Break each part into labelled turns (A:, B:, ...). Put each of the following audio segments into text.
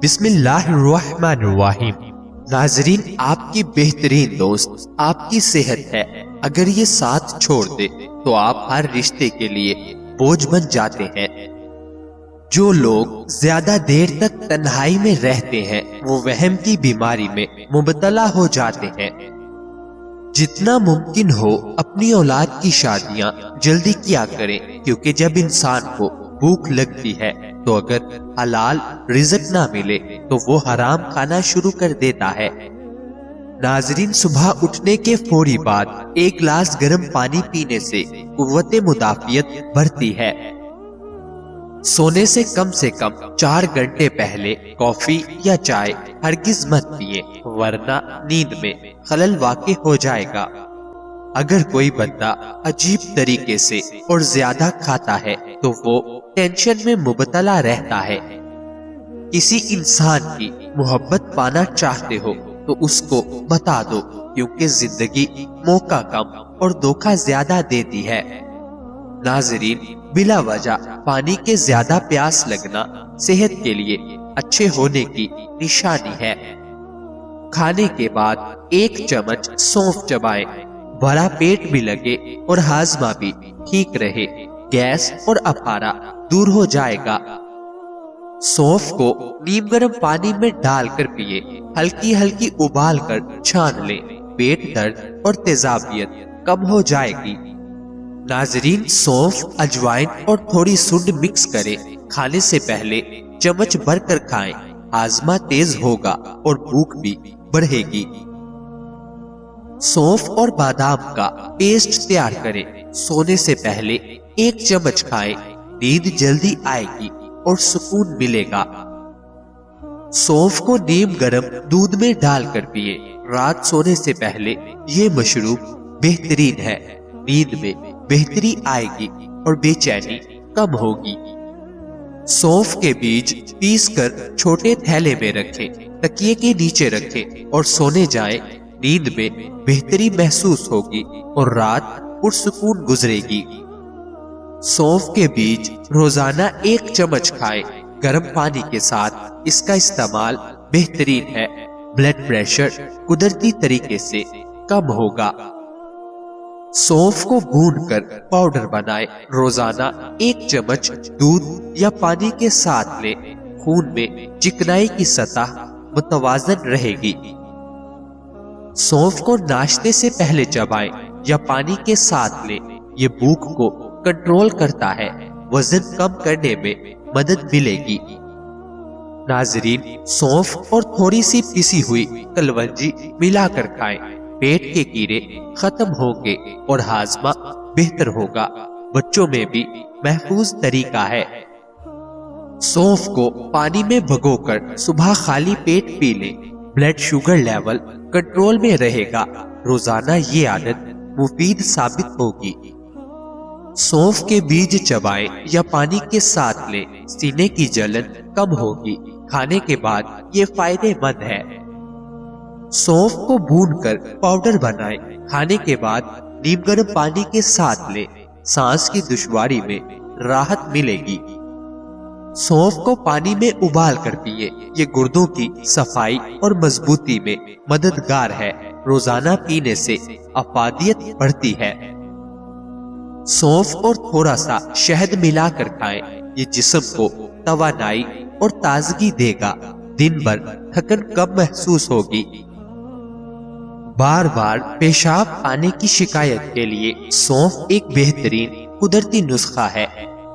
A: بسم اللہ الرحمن الرحیم۔ ناظرین، آپ کی بہترین دوست آپ کی صحت ہے۔ اگر یہ ساتھ چھوڑ دے تو آپ ہر رشتے کے لیے بوجھ بن جاتے ہیں۔ جو لوگ زیادہ دیر تک تنہائی میں رہتے ہیں وہ وہم کی بیماری میں مبتلا ہو جاتے ہیں۔ جتنا ممکن ہو اپنی اولاد کی شادیاں جلدی کیا کریں، کیونکہ جب انسان کو بھوک لگتی ہے تو اگر حلال رزق نہ ملے تو وہ حرام کھانا شروع کر دیتا ہے۔ ناظرین، صبح اٹھنے کے فوری بعد ایک گلاس گرم پانی پینے سے قوت مدافعت بڑھتی ہے۔ سونے سے کم 4 گھنٹے پہلے کافی یا چائے ہرگز مت پیئے، ورنہ نیند میں خلل واقع ہو جائے گا۔ اگر کوئی بندہ عجیب طریقے سے اور زیادہ کھاتا ہے تو وہ ٹینشن میں مبتلا رہتا ہے۔ کسی انسان کی محبت پانا چاہتے ہو تو اس کو بتا دو، کیونکہ زندگی موقع کم اور دھوکہ زیادہ دیتی ہے۔ ناظرین، بلا وجہ پانی کے زیادہ پیاس لگنا صحت کے لیے اچھے ہونے کی نشانی ہے۔ کھانے کے بعد 1 چمچ سونف چبائیں، بھرا پیٹ بھی لگے اور ہاضمہ بھی ٹھیک رہے، گیس اور اپارا دور ہو جائے گا۔ سونف کو نیم گرم پانی میں ڈال کر پیئے، ہلکی ہلکی ابال کر چھان لیں، پیٹ درد اور تیزابیت کم ہو جائے گی۔ ناظرین، سونف، اجوائن اور تھوڑی سنڈ مکس کریں، کھانے سے پہلے چمچ بھر کر کھائیں، ہاضمہ تیز ہوگا اور بھوک بھی بڑھے گی۔ سونف اور بادام کا پیسٹ تیار کریں، سونے سے پہلے 1 چمچ کھائیں، نیند جلدی آئے گی اور سکون ملے گا۔ سونف کو نیم گرم دودھ میں ڈال کر پیئے، رات سونے سے پہلے یہ مشروب بہترین ہے، نیند میں بہتری آئے گی اور بے چینی کم ہوگی۔ سونف کے بیج پیس کر چھوٹے تھیلے میں رکھیں، تکیے کے نیچے رکھیں اور سونے جائیں، نیند میں بہتری محسوس ہوگی اور رات پرسکون گزرے گی۔ سونف کے بیج روزانہ 1 چمچ کھائیں، گرم پانی کے ساتھ اس کا استعمال بہترین ہے، بلڈ پریشر قدرتی طریقے سے کم ہوگا۔ سونف کو بھون کر پاؤڈر بنائیں، روزانہ 1 چمچ دودھ یا پانی کے ساتھ لیں، خون میں چکنائی کی سطح متوازن رہے گی۔ سونف کو ناشتے سے پہلے چبائیں یا پانی کے ساتھ لیں، یہ بھوک کو کنٹرول کرتا ہے، وزن کم کرنے میں مدد ملے گی۔ ناظرین، سونف اور تھوڑی سی پسی ہوئی کلونجی ملا کر کھائیں، پیٹ کے کیڑے ختم ہوں گے اور ہاضمہ بہتر ہوگا۔ بچوں میں بھی محفوظ طریقہ ہے۔ سونف کو پانی میں بھگو کر صبح خالی پیٹ پی لیں، بلڈ شوگر لیول کنٹرول میں رہے گا، روزانہ یہ عادت مفید ثابت ہوگی۔ سونف کے بیج چبائیں یا پانی کے ساتھ لیں، سینے کی جلن کم ہوگی، کھانے کے بعد یہ فائدے مند ہے۔ سونف کو بھون کر پاؤڈر بنائیں، کھانے کے بعد نیم گرم پانی کے ساتھ لیں، سانس کی دشواری میں راحت ملے گی۔ سونف کو پانی میں ابال کر پیئے، یہ گردوں کی صفائی اور مضبوطی میں مددگار ہے، روزانہ پینے سے افادیت بڑھتی ہے۔ سونف اور تھوڑا سا شہد ملا کر کھائیں، یہ جسم کو توانائی اور تازگی دے گا، دن بھر تھکن کم محسوس ہوگی۔ بار بار پیشاب آنے کی شکایت کے لیے سونف ایک بہترین قدرتی نسخہ ہے۔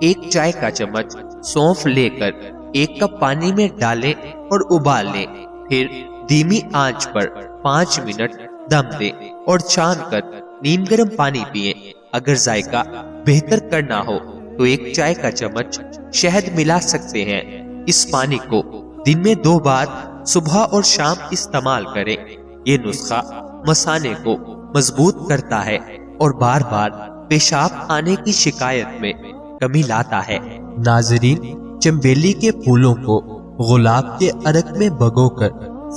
A: 1 چائے کا چمچ سونف لے کر 1 کپ پانی میں ڈالیں اور ابال لیں، پھر دھیمی آنچ پر 5 منٹ دم دیں اور چھان کر نیم گرم پانی پیئیں۔ اگر ذائقہ بہتر کرنا ہو تو 1 چائے کا چمچ شہد ملا سکتے ہیں۔ اس پانی کو دن میں 2 بار صبح اور شام استعمال کریں، یہ نسخہ مثانے کو مضبوط کرتا ہے اور بار بار پیشاب آنے کی شکایت میں کمی لاتا ہے۔ ناظرین، چنبیلی کے پھولوں کو گلاب کے عرق میں بھگو کر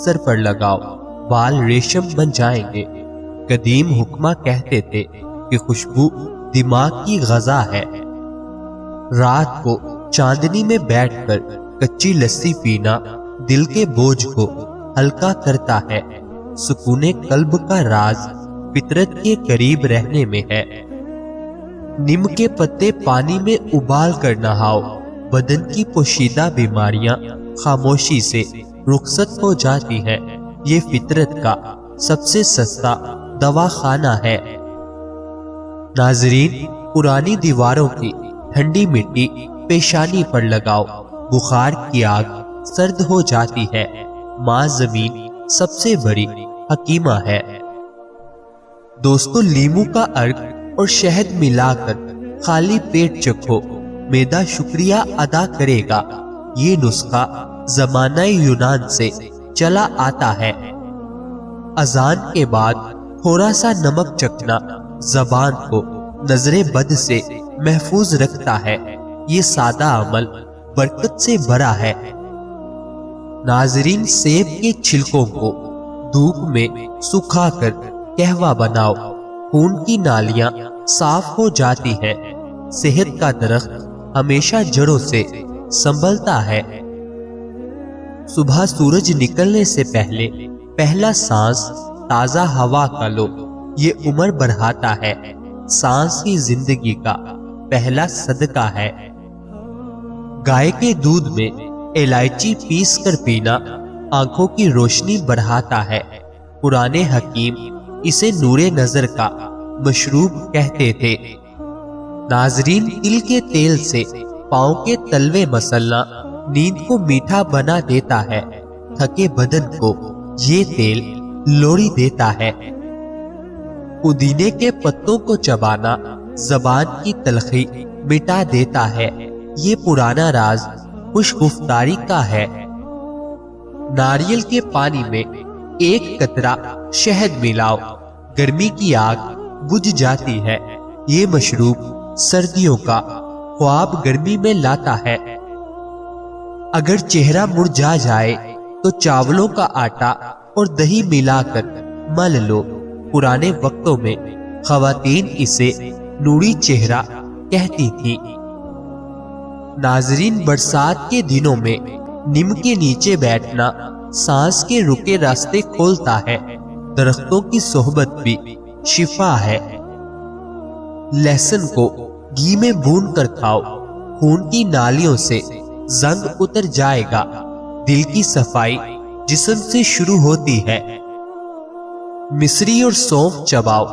A: سر پر لگاؤ، بال ریشم بن جائیں گے۔ قدیم حکماں کہتے تھے کہ خوشبو دماغ کی غذا ہے۔ رات کو چاندنی میں بیٹھ کر کچی لسی پینا دل کے بوجھ کو ہلکا کرتا ہے۔ سکون قلب کا راز فطرت کے قریب رہنے میں ہے۔ نیم کے پتے پانی میں ابال کر نہاؤ، بدن کی پوشیدہ بیماریاں خاموشی سے رخصت ہو جاتی ہیں۔ یہ فطرت کا سب سے سستا دواخانہ ہے۔ ناظرین، پرانی دیواروں کی ٹھنڈی مٹی پیشانی پر لگاؤ، بخار کی آگ سرد ہو جاتی ہے۔ ماں زمین سب سے بڑی حکیمہ ہے۔ دوستو، لیمو کا عرق اور شہد ملا کر خالی پیٹ چکھو، معدہ شکریہ ادا کرے گا۔ یہ نسخہ زمانہ یونان سے چلا آتا ہے۔ اذان کے بعد تھوڑا سا نمک چکھنا زبان کو نظر بد سے محفوظ رکھتا ہے۔ یہ سادہ عمل برکت سے بھرا ہے۔ ناظرین، سیب کے چھلکوں کو دھوپ میں سکھا کر قہوہ بناؤ، خون کی نالیاں صاف ہو جاتی ہیں۔ صحت کا درخت ہمیشہ جڑوں سے سنبھلتا ہے۔ صبح سورج نکلنے سے پہلے پہلا سانس تازہ ہوا کا لو، یہ عمر بڑھاتا ہے۔ سانس ہی زندگی کا پہلا صدقہ ہے۔ گائے کے دودھ میں الائچی پیس کر پینا آنکھوں کی روشنی بڑھاتا ہے۔ پرانے حکیم اسے نور نظر کا مشروب کہتے تھے۔ ناظرین، تل کے تیل سے پاؤں کے تلوے مسلنا نیند کو میٹھا بنا دیتا ہے۔ تھکے بدن کو یہ تیل لوڑی دیتا ہے۔ پودینے کے پتوں کو چبانا زبان کی تلخی مٹا دیتا ہے۔ یہ پرانا راز خوش گفتاری کا ہے۔ ناریل کے پانی میں ایک قطرہ شہد ملاؤ، گرمی کی آگ بجھ جاتی ہے۔ یہ مشروب سردیوں کا خواب گرمی میں لاتا ہے۔ اگر چہرہ مرجھا جائے تو چاولوں کا آٹا اور دہی ملا کر مل لو۔ پرانے وقتوں میں خواتین اسے نوری چہرہ کہتی تھی۔ ناظرین، برسات کے دنوں میں نیم کے نیچے بیٹھنا سانس کے رکے راستے کھولتا ہے۔ درختوں کی صحبت بھی شفا ہے۔ لہسن کو گھی میں بھون کر کھاؤ، خون کی نالیوں سے زنگ اتر جائے گا۔ دل کی صفائی جسم سے شروع ہوتی ہے۔ مصری اور سونف چباؤ،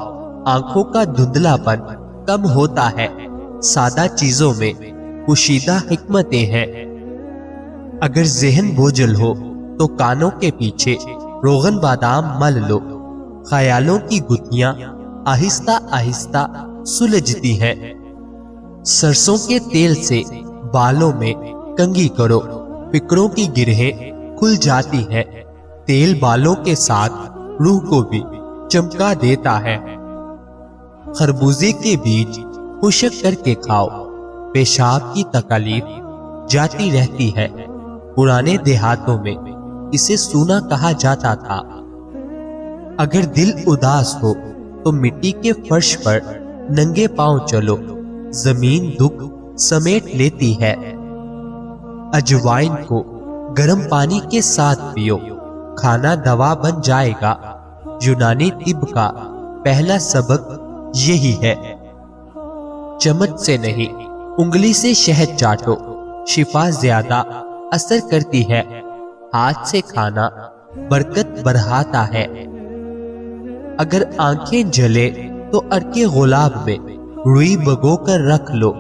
A: آنکھوں کا دھندلا پن کم ہوتا ہے۔ سادہ چیزوں میں پوشیدہ حکمتیں ہیں۔ اگر ذہن بوجھل ہو تو کانوں کے پیچھے روغن بادام مل لو۔ خیالوں کی گتھیاں آہستہ آہستہ سلجھتی ہیں۔ سرسوں کے تیل سے بالوں میں کنگھی کرو، فکروں کی گرہیں کھل جاتی ہیں۔ تیل بالوں کے ساتھ روح کو بھی چمکا دیتا ہے۔ خربوزے کے بیج خشک کر کے کھاؤ، پیشاب کی تکلیف جاتی رہتی ہے۔ پرانے دیہاتوں میں اسے سونا کہا جاتا تھا۔ اگر دل اداس ہو تو مٹی کے فرش پر ننگے پاؤں چلو، زمین دکھ سمیٹ لیتی ہے۔ اجوائن کو گرم پانی کے ساتھ پیو، کھانا دوا بن جائے گا۔ یونانی طب کا پہلا سبق یہی ہے۔ چمچ سے نہیں، انگلی سے شہد چاٹو، شفا زیادہ اثر کرتی ہے۔ ہاتھ سے کھانا برکت بڑھاتا ہے۔ اگر آنکھیں جلے تو ارکے گلاب میں روئی بگو کر رکھ لو،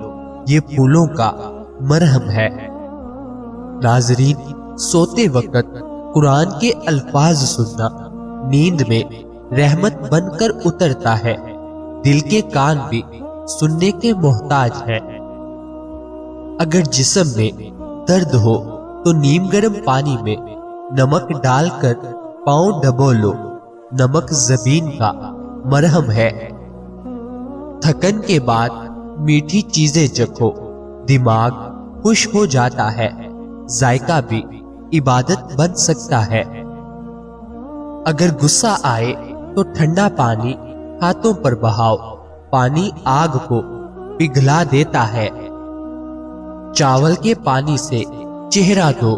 A: یہ پھولوں کا مرہم ہے۔ ناظرین، سوتے وقت قرآن کے الفاظ سننا نیند میں رحمت بن کر اترتا ہے۔ دل کے کان بھی سننے کے محتاج ہیں۔ اگر جسم میں درد ہو تو نیم گرم پانی میں نمک ڈال کر پاؤں ڈبو لو، نمک زبین کا مرہم ہے۔ تھکن کے بعد میٹھی چیزیں چکھو، دماغ خوش ہو جاتا ہے۔ ذائقہ بھی عبادت بن سکتا ہے۔ اگر غصہ آئے تو ٹھنڈا پانی ہاتھوں پر بہاؤ، پانی آگ کو پگھلا دیتا ہے۔ چاول کے پانی سے چہرہ دھو،